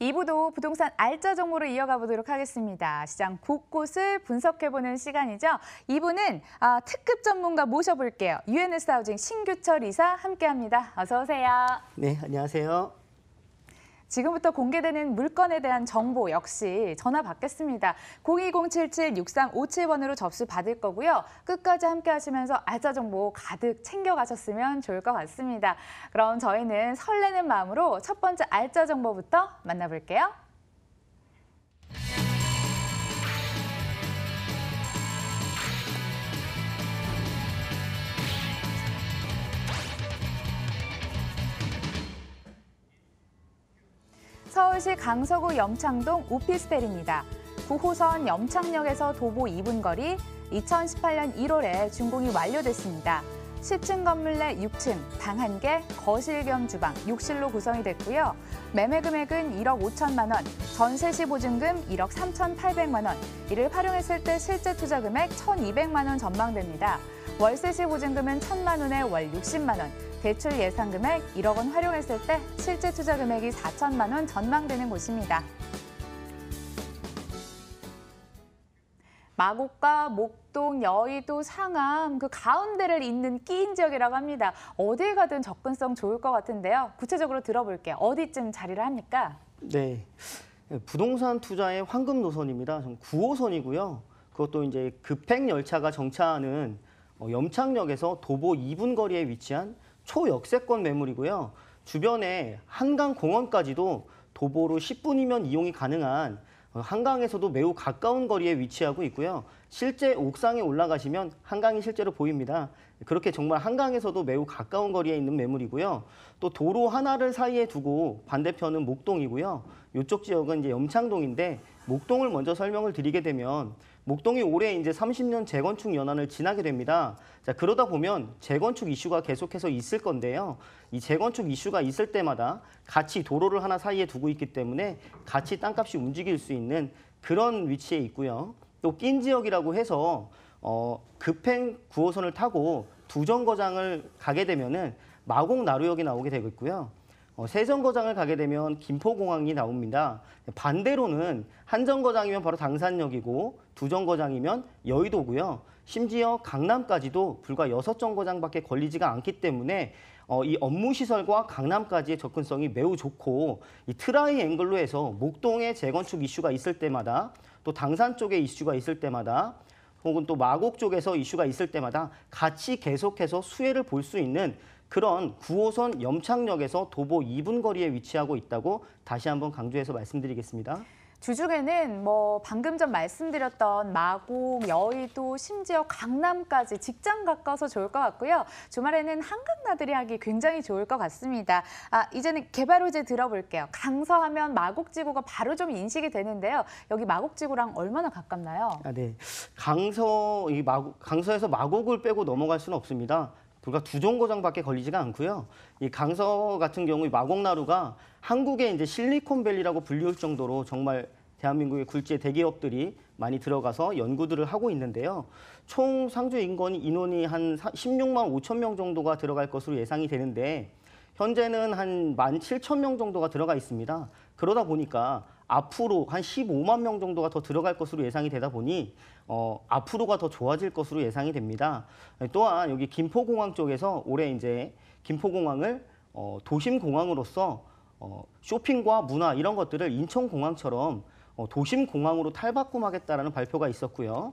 2부도 부동산 알짜 정보로 이어가 보도록 하겠습니다. 시장 곳곳을 분석해보는 시간이죠. 2부는 특급 전문가 모셔볼게요. 유엔에스 하우징 신규철 이사 함께합니다. 어서 오세요. 네, 안녕하세요. 지금부터 공개되는 물건에 대한 정보 역시 전화 받겠습니다. 02077-6357번으로 접수 받을 거고요. 끝까지 함께 하시면서 알짜 정보 가득 챙겨가셨으면 좋을 것 같습니다. 그럼 저희는 설레는 마음으로 첫 번째 알짜 정보부터 만나볼게요. 서울시 강서구 염창동 오피스텔입니다. 9호선 염창역에서 도보 2분 거리, 2018년 1월에 준공이 완료됐습니다. 10층 건물 내 6층, 방 1개, 거실 겸 주방, 욕실로 구성이 됐고요. 매매 금액은 1억 5천만 원, 전세 시 보증금 1억 3,800만 원, 이를 활용했을 때 실제 투자 금액 1,200만 원 전망됩니다. 월세 시 보증금은 1,000만 원에 월 60만 원, 대출 예상 금액 1억 원 활용했을 때 실제 투자 금액이 4천만 원 전망되는 곳입니다. 마곡과 목동, 여의도, 상암 그 가운데를 잇는 끼인 지역이라고 합니다. 어딜 가든 접근성 좋을 것 같은데요. 구체적으로 들어볼게요. 어디쯤 자리를 합니까? 네, 부동산 투자의 황금 노선입니다. 9호선이고요. 그것도 이제 급행 열차가 정차하는 염창역에서 도보 2분 거리에 위치한 초역세권 매물이고요. 주변에 한강공원까지도 도보로 10분이면 이용이 가능한 한강에서도 매우 가까운 거리에 위치하고 있고요. 실제 옥상에 올라가시면 한강이 실제로 보입니다. 그렇게 정말 한강에서도 매우 가까운 거리에 있는 매물이고요. 또 도로 하나를 사이에 두고 반대편은 목동이고요. 이쪽 지역은 이제 염창동인데 목동을 먼저 설명을 드리게 되면 목동이 올해 이제 30년 재건축 연한을 지나게 됩니다. 자, 그러다 보면 재건축 이슈가 계속해서 있을 건데요. 이 재건축 이슈가 있을 때마다 같이 도로를 하나 사이에 두고 있기 때문에 같이 땅값이 움직일 수 있는 그런 위치에 있고요. 또 낀 지역이라고 해서 급행 9호선을 타고 두정거장을 가게 되면은 마곡 나루역이 나오게 되겠고요. 세정거장을 가게 되면 김포공항이 나옵니다. 반대로는 한정거장이면 바로 당산역이고 두정거장이면 여의도고요. 심지어 강남까지도 불과 6정거장밖에 걸리지가 않기 때문에 이 업무시설과 강남까지의 접근성이 매우 좋고 이 트라이앵글로 해서 목동에 재건축 이슈가 있을 때마다 또 당산 쪽에 이슈가 있을 때마다 혹은 또 마곡 쪽에서 이슈가 있을 때마다 같이 계속해서 수혜를 볼 수 있는 그런 9호선 염창역에서 도보 2분 거리에 위치하고 있다고 다시 한번 강조해서 말씀드리겠습니다. 주중에는 방금 전 말씀드렸던 마곡, 여의도, 심지어 강남까지 직장 가까워서 좋을 것 같고요. 주말에는 한강 나들이 하기 굉장히 좋을 것 같습니다. 이제는 개발 호재 들어볼게요. 강서하면 마곡지구가 바로 좀 인식이 되는데요. 여기 마곡지구랑 얼마나 가깝나요? 네, 강서에서 마곡을 빼고 넘어갈 수는 없습니다. 불과 2정거장밖에 걸리지가 않고요. 이 강서 같은 경우 마곡나루가 한국의 이제 실리콘밸리라고 불리울 정도로 정말 대한민국의 굴지의 대기업들이 많이 들어가서 연구들을 하고 있는데요. 총 상주 인원이 한 16만 5천 명 정도가 들어갈 것으로 예상이 되는데 현재는 한 17,000명 정도가 들어가 있습니다. 그러다 보니까 앞으로 한 15만 명 정도가 더 들어갈 것으로 예상이 되다 보니 앞으로가 더 좋아질 것으로 예상이 됩니다. 또한 여기 김포공항 쪽에서 올해 이제 김포공항을 도심공항으로서 쇼핑과 문화 이런 것들을 인천공항처럼 도심공항으로 탈바꿈하겠다라는 발표가 있었고요.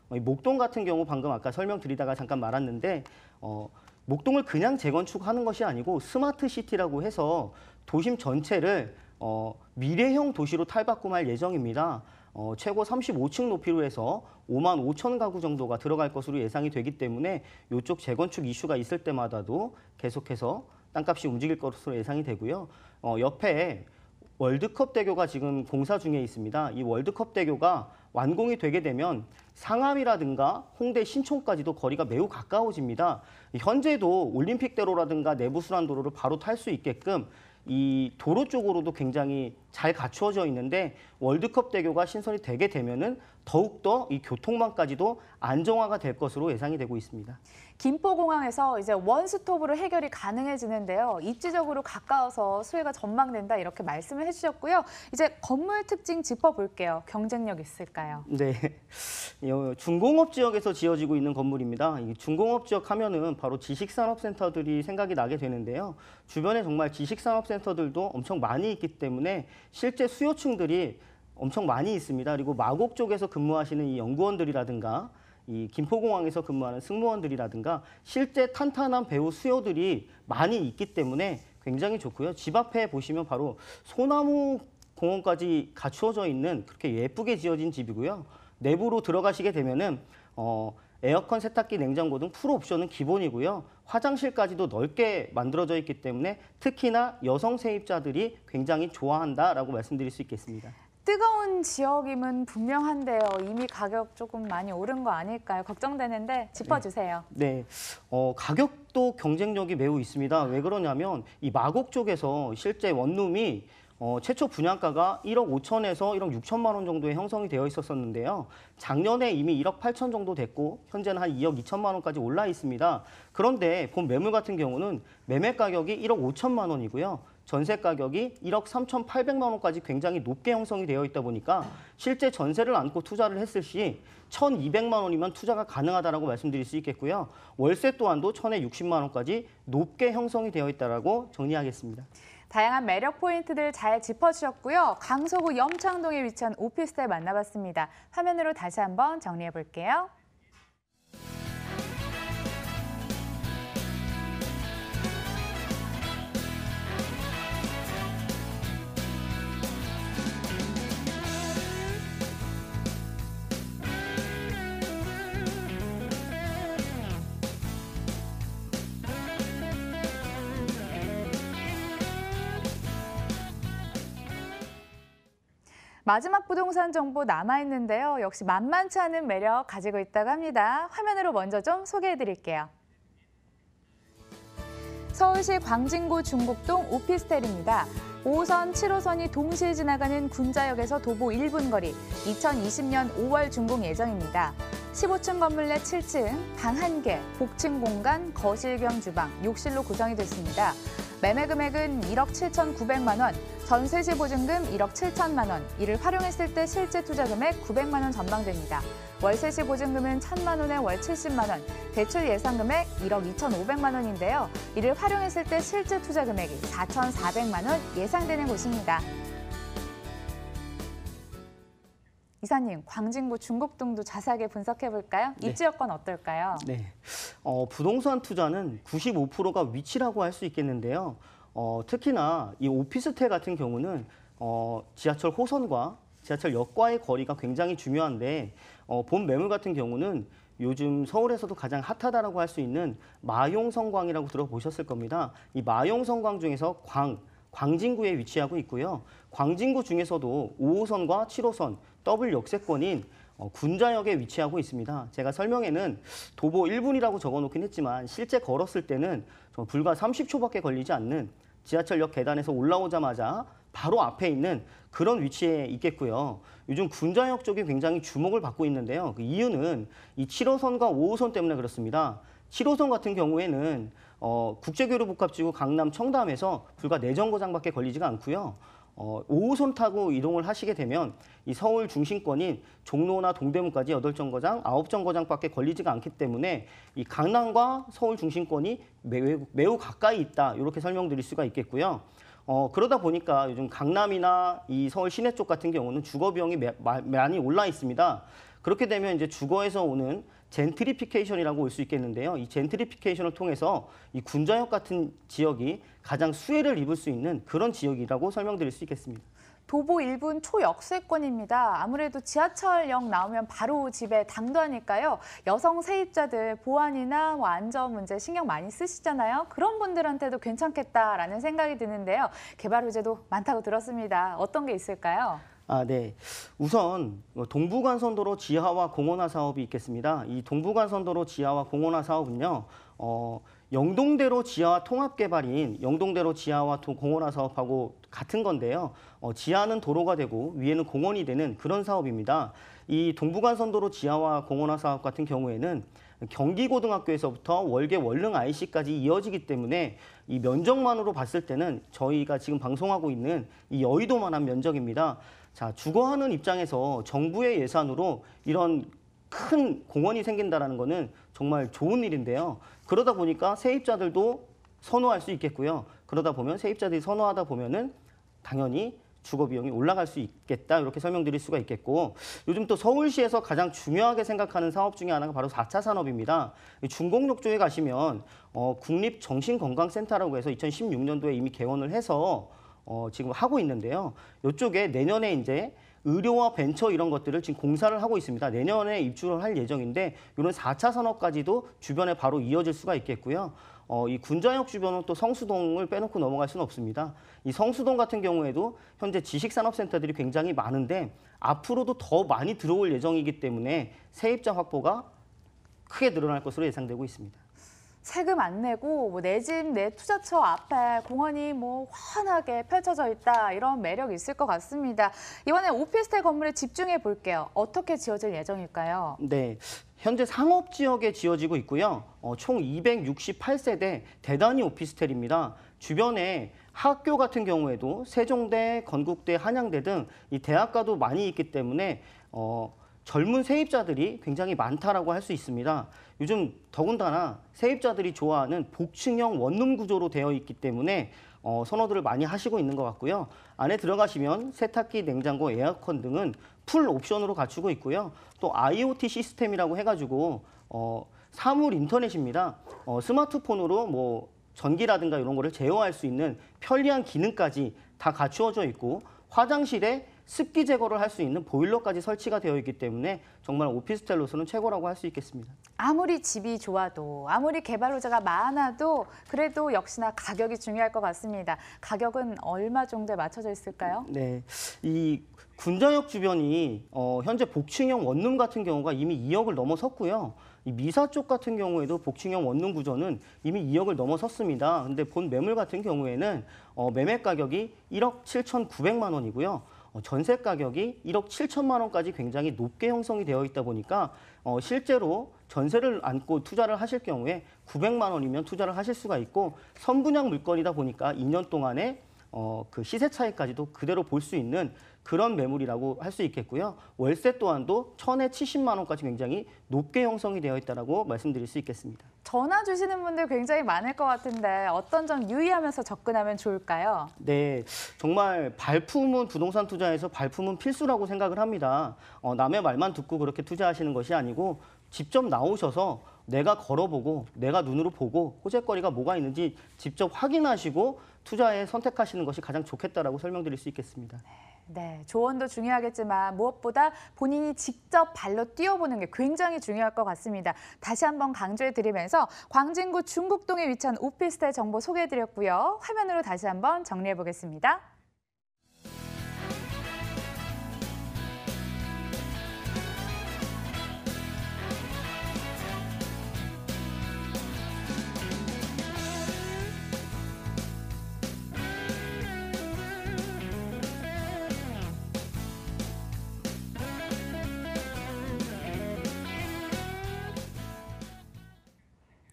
목동 같은 경우 방금 아까 설명드리다가 잠깐 말았는데 목동을 그냥 재건축하는 것이 아니고 스마트 시티라고 해서 도심 전체를 미래형 도시로 탈바꿈할 예정입니다. 최고 35층 높이로 해서 5만 5천 가구 정도가 들어갈 것으로 예상이 되기 때문에 이쪽 재건축 이슈가 있을 때마다도 계속해서 땅값이 움직일 것으로 예상이 되고요. 옆에 월드컵 대교가 지금 공사 중에 있습니다. 이 월드컵 대교가 완공이 되게 되면 상암이라든가 홍대 신촌까지도 거리가 매우 가까워집니다. 현재도 올림픽대로라든가 내부순환도로를 바로 탈 수 있게끔 이 도로 쪽으로도 굉장히 잘 갖추어져 있는데 월드컵 대교가 신설이 되게 되면은 더욱더 이 교통망까지도 안정화가 될 것으로 예상이 되고 있습니다. 김포공항에서 이제 원스톱으로 해결이 가능해지는데요. 입지적으로 가까워서 수혜가 전망된다 이렇게 말씀을 해주셨고요. 이제 건물 특징 짚어볼게요. 경쟁력 있을까요? 네, 중공업 지역에서 지어지고 있는 건물입니다. 이 중공업 지역 하면은 바로 지식산업센터들이 생각이 나게 되는데요. 주변에 정말 지식산업센터들도 엄청 많이 있기 때문에 실제 수요층들이 엄청 많이 있습니다. 그리고 마곡 쪽에서 근무하시는 이 연구원들이라든가 이 김포공항에서 근무하는 승무원들이라든가 실제 탄탄한 배우 수요들이 많이 있기 때문에 굉장히 좋고요. 집 앞에 보시면 바로 소나무 공원까지 갖추어져 있는 그렇게 예쁘게 지어진 집이고요. 내부로 들어가시게 되면은 에어컨, 세탁기, 냉장고 등 풀 옵션은 기본이고요. 화장실까지도 넓게 만들어져 있기 때문에 특히나 여성 세입자들이 굉장히 좋아한다라고 말씀드릴 수 있겠습니다. 뜨거운 지역임은 분명한데요. 이미 가격 조금 많이 오른 거 아닐까요? 걱정되는데 짚어주세요. 네, 가격도 경쟁력이 매우 있습니다. 왜 그러냐면 이 마곡 쪽에서 실제 원룸이 최초 분양가가 1억 5천에서 1억 6천만 원 정도에 형성이 되어 있었는데요. 작년에 이미 1억 8천 정도 됐고 현재는 한 2억 2천만 원까지 올라 있습니다. 그런데 본 매물 같은 경우는 매매 가격이 1억 5천만 원이고요. 전세 가격이 1억 3,800만 원까지 굉장히 높게 형성이 되어 있다 보니까 실제 전세를 안고 투자를 했을 시 1,200만 원이면 투자가 가능하다라고 말씀드릴 수 있겠고요. 월세 또한도 1,060만 원까지 높게 형성이 되어 있다라고 정리하겠습니다. 다양한 매력 포인트들 잘 짚어주셨고요. 강서구 염창동에 위치한 오피스텔 만나봤습니다. 화면으로 다시 한번 정리해 볼게요. 마지막 부동산 정보 남아있는데요. 역시 만만치 않은 매력 가지고 있다고 합니다. 화면으로 먼저 좀 소개해드릴게요. 서울시 광진구 중곡동 오피스텔입니다. 5호선, 7호선이 동시에 지나가는 군자역에서 도보 1분 거리, 2020년 5월 준공 예정입니다. 15층 건물 내 7층, 방 1개, 복층 공간, 거실 겸 주방, 욕실로 구성이 됐습니다. 매매 금액은 1억 7,900만 원, 전세 시 보증금 1억 7천만 원, 이를 활용했을 때 실제 투자 금액 900만 원 전망됩니다. 월세 시 보증금은 1,000만 원에 월 70만 원, 대출 예상 금액 1억 2,500만 원인데요. 이를 활용했을 때 실제 투자 금액이 4,400만 원 예상되는 곳입니다. 이사님, 광진구 중곡동도 자세하게 분석해 볼까요? 네. 입지 여건 어떨까요? 네, 부동산 투자는 95%가 위치라고 할 수 있겠는데요. 특히나 이 오피스텔 같은 경우는 지하철 호선과 지하철역과의 거리가 굉장히 중요한데 본 매물 같은 경우는 요즘 서울에서도 가장 핫하다라고 할 수 있는 마용성광이라고 들어보셨을 겁니다. 이 마용성광 중에서 광진구에 위치하고 있고요. 광진구 중에서도 5호선과 7호선 더블 역세권인 군자역에 위치하고 있습니다. 제가 설명에는 도보 1분이라고 적어놓긴 했지만 실제 걸었을 때는 불과 30초밖에 걸리지 않는 지하철역 계단에서 올라오자마자 바로 앞에 있는 그런 위치에 있겠고요. 요즘 군자역 쪽이 굉장히 주목을 받고 있는데요. 그 이유는 이 7호선과 5호선 때문에 그렇습니다. 7호선 같은 경우에는 국제교류복합지구 강남 청담에서 불과 4정거장밖에 걸리지가 않고요. 5호선 타고 이동을 하시게 되면 이 서울 중심권인 종로나 동대문까지 8정거장, 9정거장밖에 걸리지가 않기 때문에 이 강남과 서울 중심권이 매우 가까이 있다. 이렇게 설명드릴 수가 있겠고요. 그러다 보니까 요즘 강남이나 이 서울 시내 쪽 같은 경우는 주거 비용이 많이 올라 있습니다. 그렇게 되면 이제 주거에서 오는 젠트리피케이션이라고 볼 수 있겠는데요. 이 젠트리피케이션을 통해서 이 군자역 같은 지역이 가장 수혜를 입을 수 있는 그런 지역이라고 설명드릴 수 있겠습니다. 도보 1분 초역세권입니다. 아무래도 지하철역 나오면 바로 집에 당도하니까요. 여성 세입자들 보안이나 안전 문제 신경 많이 쓰시잖아요. 그런 분들한테도 괜찮겠다라는 생각이 드는데요. 개발 호재도 많다고 들었습니다. 어떤 게 있을까요? 네. 우선 동부간선도로 지하화 공원화 사업이 있겠습니다. 이 동부간선도로 지하화 공원화 사업은요. 영동대로 지하화 통합개발인 영동대로 지하화 공원화 사업하고 같은 건데요. 지하는 도로가 되고 위에는 공원이 되는 그런 사업입니다. 이 동부간선도로 지하화 공원화 사업 같은 경우에는 경기고등학교에서부터 월계 월릉 IC까지 이어지기 때문에 이 면적만으로 봤을 때는 저희가 지금 방송하고 있는 이 여의도만한 면적입니다. 자, 주거하는 입장에서 정부의 예산으로 이런 큰 공원이 생긴다는 거는 정말 좋은 일인데요. 그러다 보니까 세입자들도 선호할 수 있겠고요. 그러다 보면 세입자들이 선호하다 보면은 당연히 주거 비용이 올라갈 수 있겠다, 이렇게 설명드릴 수가 있겠고, 요즘 또 서울시에서 가장 중요하게 생각하는 사업 중에 하나가 바로 4차 산업입니다. 중공욕조에 가시면 국립정신건강센터라고 해서 2016년도에 이미 개원을 해서 지금 하고 있는데요. 이쪽에 내년에 이제 의료와 벤처 이런 것들을 지금 공사를 하고 있습니다. 내년에 입주를 할 예정인데 이런 4차 산업까지도 주변에 바로 이어질 수가 있겠고요. 이 군자역 주변은 또 성수동을 빼놓고 넘어갈 수는 없습니다. 이 성수동 같은 경우에도 현재 지식산업센터들이 굉장히 많은데 앞으로도 더 많이 들어올 예정이기 때문에 세입자 확보가 크게 늘어날 것으로 예상되고 있습니다. 세금 안 내고 내 집, 내 투자처 앞에 공원이 환하게 펼쳐져 있다, 이런 매력이 있을 것 같습니다. 이번에 오피스텔 건물에 집중해 볼게요. 어떻게 지어질 예정일까요? 네, 현재 상업 지역에 지어지고 있고요. 총 268세대 대단위 오피스텔입니다. 주변에 학교 같은 경우에도 세종대, 건국대, 한양대 등 이 대학가도 많이 있기 때문에 젊은 세입자들이 굉장히 많다라고 할 수 있습니다. 요즘 더군다나 세입자들이 좋아하는 복층형 원룸 구조로 되어 있기 때문에 선호들을 많이 하시고 있는 것 같고요. 안에 들어가시면 세탁기, 냉장고, 에어컨 등은 풀 옵션으로 갖추고 있고요. 또 IoT 시스템이라고 해가지고 사물 인터넷입니다. 스마트폰으로 전기라든가 이런 거를 제어할 수 있는 편리한 기능까지 다 갖추어져 있고, 화장실에 습기 제거를 할 수 있는 보일러까지 설치가 되어 있기 때문에 정말 오피스텔로서는 최고라고 할 수 있겠습니다. 아무리 집이 좋아도, 아무리 개발로자가 많아도 그래도 역시나 가격이 중요할 것 같습니다. 가격은 얼마 정도에 맞춰져 있을까요? 네, 이 군자역 주변이 현재 복층형 원룸 같은 경우가 이미 2억을 넘어섰고요. 이 미사 쪽 같은 경우에도 복층형 원룸 구조는 이미 2억을 넘어섰습니다. 근데 본 매물 같은 경우에는 매매 가격이 1억 7,900만 원이고요. 전세 가격이 1억 7천만 원까지 굉장히 높게 형성이 되어 있다 보니까 실제로 전세를 안고 투자를 하실 경우에 900만 원이면 투자를 하실 수가 있고, 선분양 물건이다 보니까 2년 동안에 그 시세 차이까지도 그대로 볼 수 있는 그런 매물이라고 할 수 있겠고요. 월세 또한도 1,000에 70만 원까지 굉장히 높게 형성이 되어 있다라고 말씀드릴 수 있겠습니다. 전화 주시는 분들 굉장히 많을 것 같은데 어떤 점 유의하면서 접근하면 좋을까요? 네, 정말 발품은 부동산 투자에서 발품은 필수라고 생각을 합니다. 남의 말만 듣고 그렇게 투자하시는 것이 아니고 직접 나오셔서 내가 걸어보고 내가 눈으로 보고 호재거리가 뭐가 있는지 직접 확인하시고 투자에 선택하시는 것이 가장 좋겠다라고 설명드릴 수 있겠습니다. 네, 조언도 중요하겠지만 무엇보다 본인이 직접 발로 뛰어보는 게 굉장히 중요할 것 같습니다. 다시 한번 강조해드리면서 광진구 중국동에 위치한 오피스텔 정보 소개해드렸고요. 화면으로 다시 한번 정리해보겠습니다.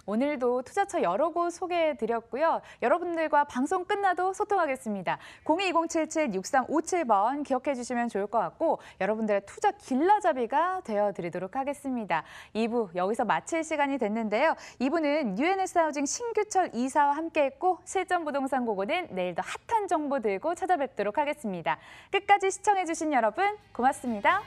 오늘도 투자처 여러 곳 소개해드렸고요. 여러분들과 방송 끝나도 소통하겠습니다. 022077-6357번 기억해 주시면 좋을 것 같고, 여러분들의 투자 길라잡이가 되어드리도록 하겠습니다. 2부 여기서 마칠 시간이 됐는데요. 2부는 UNS 하우징 신규철 이사와 함께했고, 실전 부동산 고고는 내일도 핫한 정보 들고 찾아뵙도록 하겠습니다. 끝까지 시청해 주신 여러분 고맙습니다.